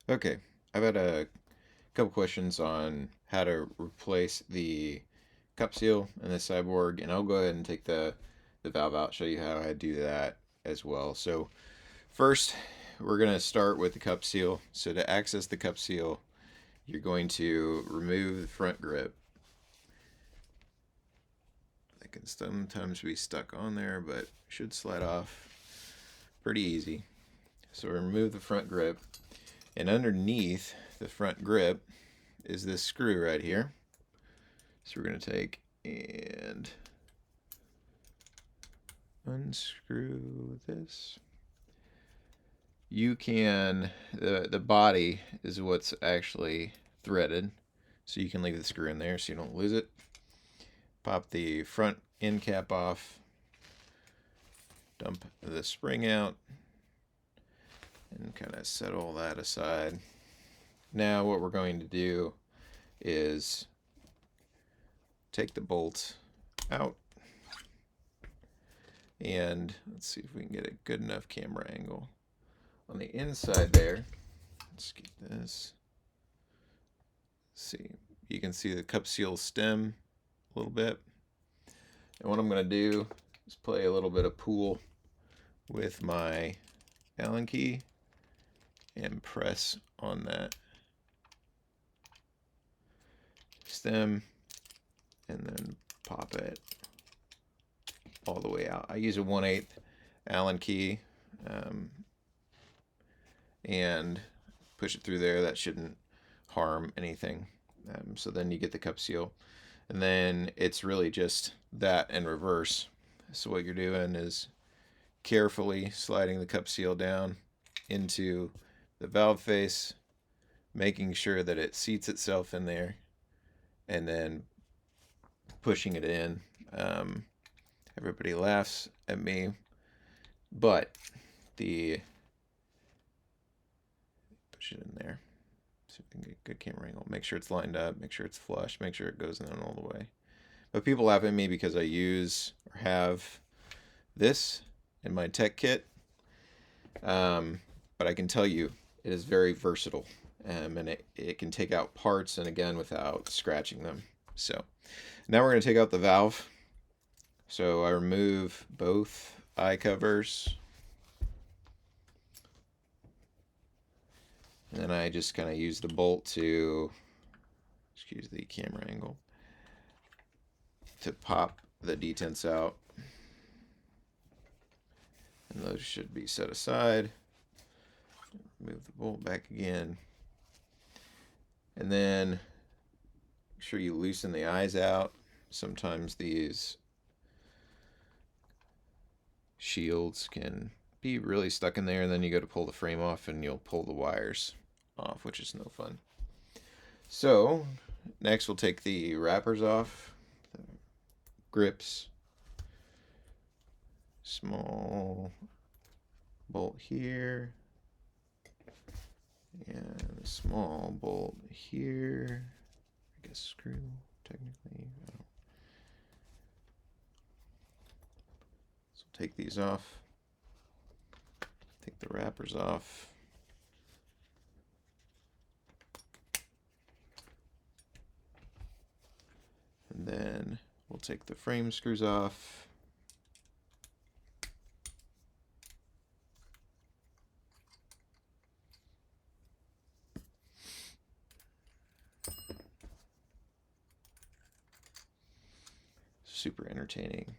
Okay, I've had a couple questions on how to replace the cup seal in the Cyborg, and I'll go ahead and take the valve out, show you how I do that as well. So first, we're going to start with the cup seal. So to access the cup seal, you're going to remove the front grip. That can sometimes be stuck on there, but should slide off pretty easy. So remove the front grip, and underneath the front grip is this screw right here. So we're going to take and unscrew this. You can, the body is what's actually threaded, so you can leave the screw in there so you don't lose it. Pop the front end cap off, dump the spring out, and kind of set all that aside. Now what we're going to do is take the bolt out, and let's see if we can get a good enough camera angle. On the inside there, let's get this. See, you can see the cup seal stem a little bit. And what I'm going to do is play a little bit of pool with my Allen key and press on that stem and then pop it all the way out. I use a 1/8 Allen key and push it through there. That shouldn't harm anything. So then you get the cup seal, and then it's really just that in reverse. So what you're doing is carefully sliding the cup seal down into the valve face, making sure that it seats itself in there, and then pushing it in. Everybody laughs at me, but the push it in there. See if we can get a good camera angle. Make sure it's lined up. Make sure it's flush. Make sure it goes in all the way. But people laugh at me because I use or have this in my tech kit. But I can tell you, it is very versatile, and it can take out parts, and again, without scratching them. So now we're going to take out the valve. So I remove both eye covers, and then I just kind of use the bolt to, excuse the camera angle, to pop the detents out. And those should be set aside. Move the bolt back again. And then make sure you loosen the eyes out. Sometimes these shields can be really stuck in there, and then you go to pull the frame off and you'll pull the wires off, which is no fun. So next we'll take the wrappers off, the grips, small bolt here, and a small bolt here. I guess screw, technically. So take these off. Take the wrappers off. And then we'll take the frame screws off. Super entertaining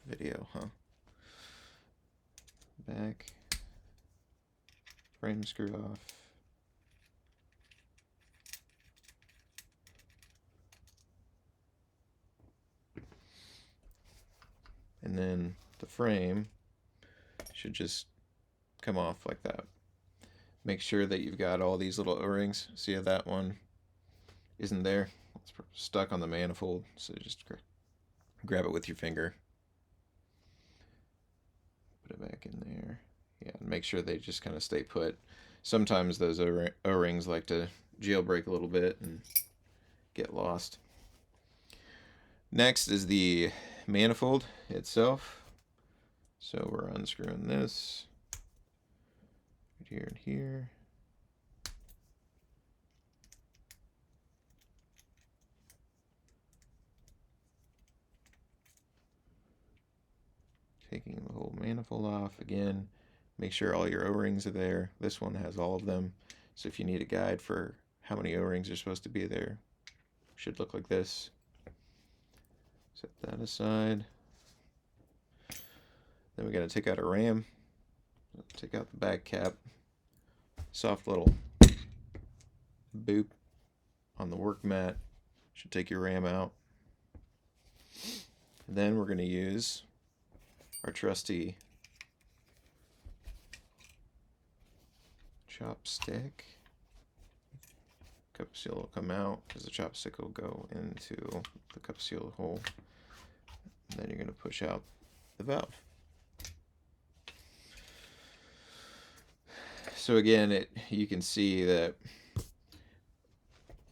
video, huh? Back, frame screw off. And then the frame should just come off like that. Make sure that you've got all these little O-rings. See how that one isn't there? It's stuck on the manifold, so just grab it with your finger. Put it back in there. Yeah, and make sure they just kind of stay put. Sometimes those O-rings like to jailbreak a little bit and get lost. Next is the manifold itself. So we're unscrewing this. right here and here. Taking the whole manifold off again. Make sure all your O-rings are there. This one has all of them. So if you need a guide for how many O-rings are supposed to be there, should look like this. Set that aside. Then we got to take out a ram. Take out the back cap. Soft little boop on the work mat. Should take your ram out. And then we're going to use our trusty chopstick. Cupseal will come out because the chopstick will go into the Cupseal hole. And then you're going to push out the valve. So again, you can see that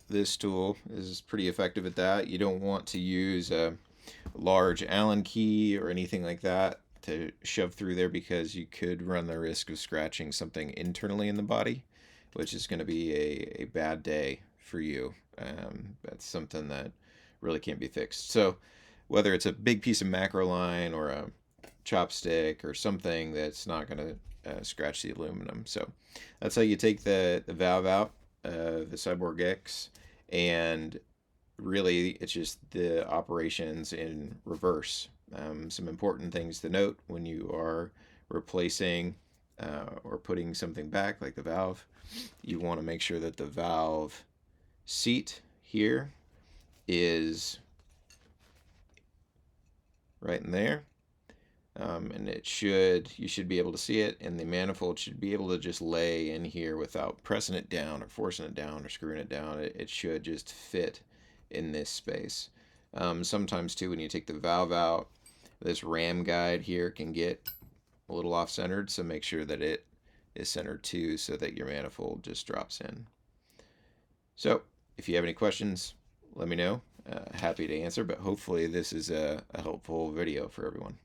this tool is pretty effective at that. You don't want to use a large Allen key or anything like that to shove through there because you could run the risk of scratching something internally in the body, which is going to be a bad day for you. That's something that really can't be fixed. So whether it's a big piece of macro line or a chopstick or something that's not going to scratch the aluminum. So that's how you take the valve out, the Cyborg X, and really it's just the operations in reverse. Some important things to note when you are replacing or putting something back like the valve, you want to make sure that the valve seat here is right in there. And you should be able to see it, and the manifold should be able to just lay in here without pressing it down or forcing it down or screwing it down. It should just fit in this space. Sometimes too, when you take the valve out, this ram guide here can get a little off-centered, so make sure that it is centered too so that your manifold just drops in. So if you have any questions, let me know. Happy to answer, but hopefully this is a helpful video for everyone.